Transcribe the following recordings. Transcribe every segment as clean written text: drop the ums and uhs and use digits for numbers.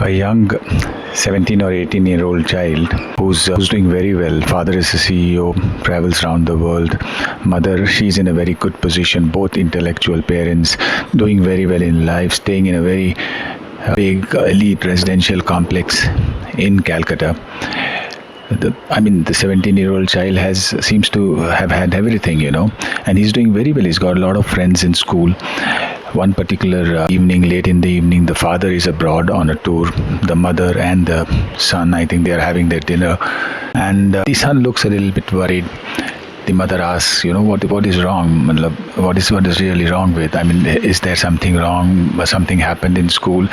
A young 17 or 18-year-old child who's doing very well. Father is a CEO, travels around the world. Mother, she's in a very good position. Both intellectual parents, doing very well in life, staying in a very big elite residential complex in Calcutta. The 17-year-old child seems to have had everything, and he's doing very well. He's got a lot of friends in school. One particular evening, late in the evening, the father is abroad on a tour. The mother and the son, I think they are having their dinner, and the son looks a little bit worried. The mother asks, what is wrong? What is really wrong with? Is there something wrong? Something happened in school?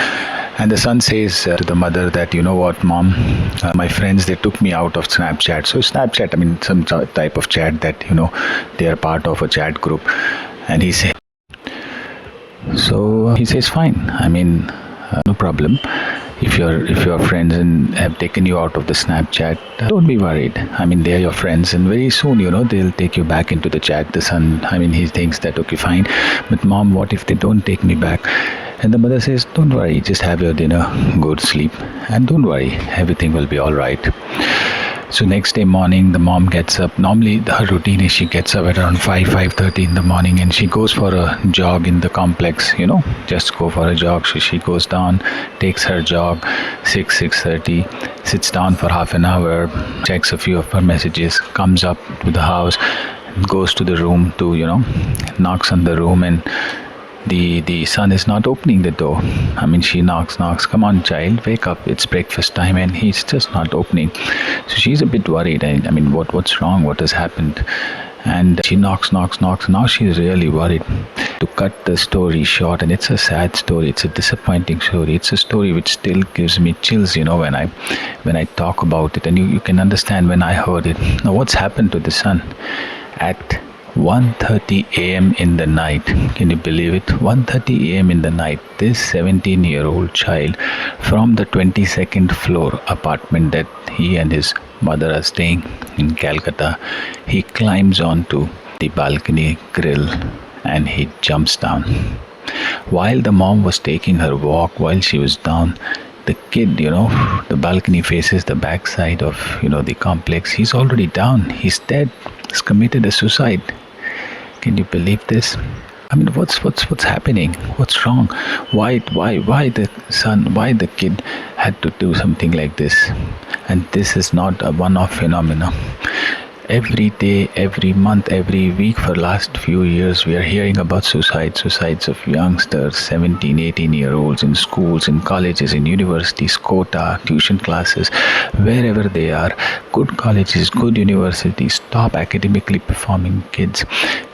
And the son says to the mother that, what, mom, my friends, they took me out of Snapchat. So Snapchat, some type of chat that, they are part of a chat group. And he says, fine. No problem. If your friends and have taken you out of the Snapchat, don't be worried. They are your friends, and very soon, they'll take you back into the chat. The son, he thinks that, okay, fine. But mom, what if they don't take me back? And the mother says, don't worry, just have your dinner, go to sleep, and don't worry, everything will be all right. So next day morning, the mom gets up. Normally, her routine is she gets up at around 5:30 in the morning, and she goes for a jog in the complex, just go for a jog. So she goes down, takes her jog, 6:30, sits down for half an hour, checks a few of her messages, comes up to the house, goes to the room to, knocks on the room, and the son is not opening the door. She knocks, come on child, wake up, it's breakfast time, and he's just not opening. So she's a bit worried. What's wrong, what has happened? And she knocks. Now she's really worried. To cut the story short, and it's a sad story, it's a disappointing story, it's a story which still gives me chills, when I talk about it, and you can understand when I heard it. Now what's happened to the son? At 1:30 a.m. in the night, can you believe it? 1:30 a.m. in the night, this 17-year-old child from the 22nd floor apartment that he and his mother are staying in Calcutta, he climbs onto the balcony grill and he jumps down. While the mom was taking her walk, while she was down, the kid, the balcony faces the backside of, the complex. He's already down. He's dead. He's committed a suicide. Can you believe this? What's happening? What's wrong? Why the son? Why the kid had to do something like this? And this is not a one-off phenomenon. Every day, every month, every week for last few years, we are hearing about suicides of youngsters, 17, 18-year-olds in schools, in colleges, in universities, quota, tuition classes, wherever they are. Good colleges, good universities, top academically performing kids.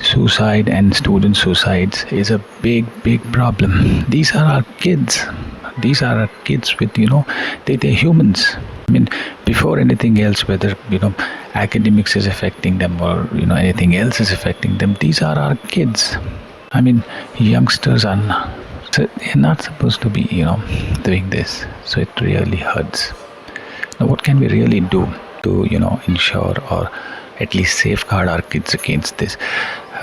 Suicide and student suicides is a big problem. These are our kids. These are our kids with, they're humans. Before anything else, whether, academics is affecting them or, anything else is affecting them, these are our kids. Youngsters are not supposed to be, doing this. So it really hurts. Now, what can we really do to, ensure or at least safeguard our kids against this?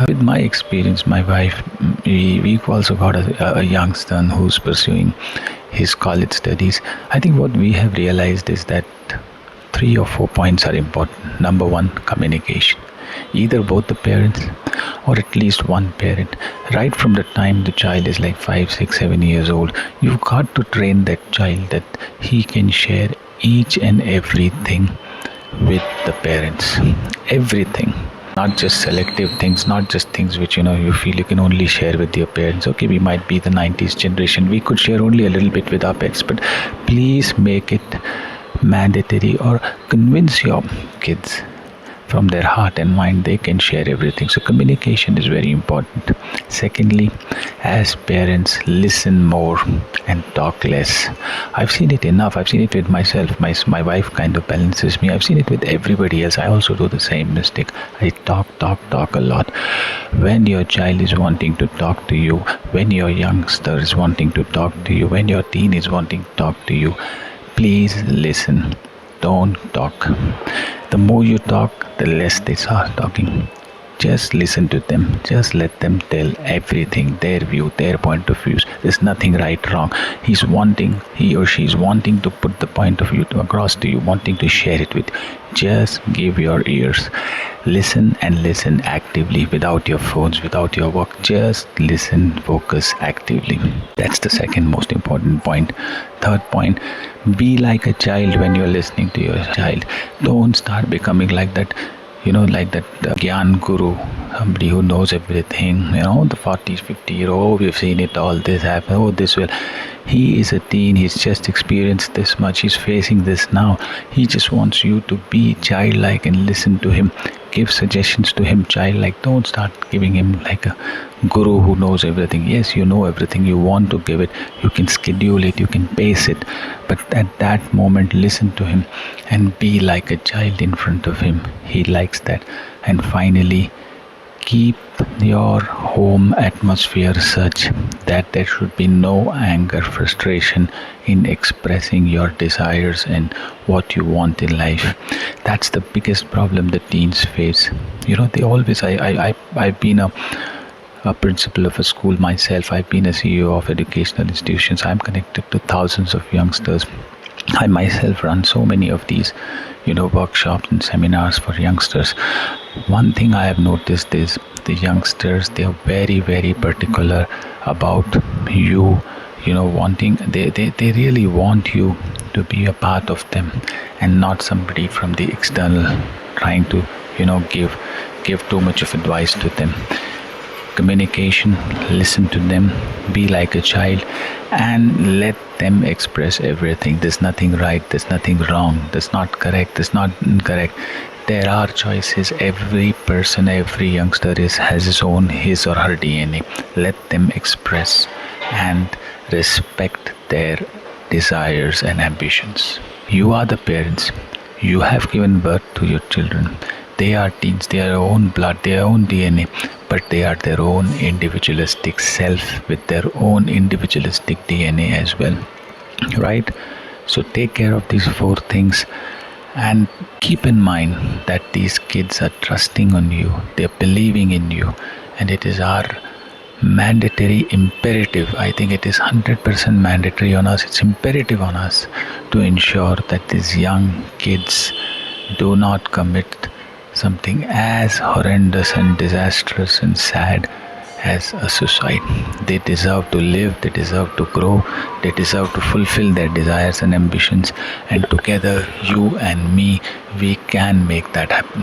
With my experience, my wife, we've also got a young son who's pursuing his college studies. I think what we have realized is that 3 or 4 points are important. Number one, communication. Either both the parents or at least one parent. Right from the time the child is like 5, 6, 7 years old, you've got to train that child that he can share each and everything with the parents. Everything. Not just selective things, not just things which you feel you can only share with your parents. Okay, we might be the 90s generation, we could share only a little bit with our pets, but please make it mandatory or convince your kids from their heart and mind they can share everything. So communication is very important. Secondly, as parents, listen more and talk less. I've seen it enough. I've seen it with myself. My wife kind of balances me. I've seen it with everybody else. I also do the same mistake. I talk a lot. When your child is wanting to talk to you, when your youngster is wanting to talk to you, when your teen is wanting to talk to you, please listen. Don't talk. The more you talk, the less they start talking. Just listen to them. Just let them tell everything, their view, their point of views. There's nothing right, wrong. He or she is wanting to put the point of view across to you, wanting to share it with you. Just give your ears. Listen and listen actively without your phones, without your work. Just listen, focus actively. That's the second most important point. Third point, be like a child when you're listening to your child. Don't start becoming like that, like that Gyan Guru, somebody who knows everything, the 40s, 50-year-old, we've seen it all, this happen, oh, this will. He is a teen, he's just experienced this much, he's facing this now. He just wants you to be childlike and listen to him. Give suggestions to him childlike. Don't start giving him like a guru who knows everything. Yes, you know everything, you want to give it, you can schedule it, you can pace it, but at that moment listen to him and be like a child in front of him. He likes that. And finally, keep your home atmosphere such that there should be no anger, frustration in expressing your desires and what you want in life. That's the biggest problem the teens face. They always, I've been a principal of a school myself. I've been a CEO of educational institutions. I'm connected to thousands of youngsters. I myself run so many of these, workshops and seminars for youngsters. One thing I have noticed is the youngsters, they are very, very particular about you, wanting, they really want you to be a part of them and not somebody from the external trying to, give too much of advice to them. Communication, listen to them, be like a child, and let them express everything. There's nothing right, there's nothing wrong, there's not correct, there's not incorrect. There are choices. Every person, every youngster has his or her DNA. Let them express and respect their desires and ambitions. You are the parents. You have given birth to your children. They are teens, they are their own blood, their own DNA, but they are their own individualistic self with their own individualistic DNA as well. Right? So take care of these 4 things and keep in mind that these kids are trusting on you, they're believing in you, and it is our mandatory imperative. I think it is 100% mandatory on us. It's imperative on us to ensure that these young kids do not commit something as horrendous and disastrous and sad as a suicide. They deserve to live, they deserve to grow, they deserve to fulfill their desires and ambitions, and together, you and me, we can make that happen.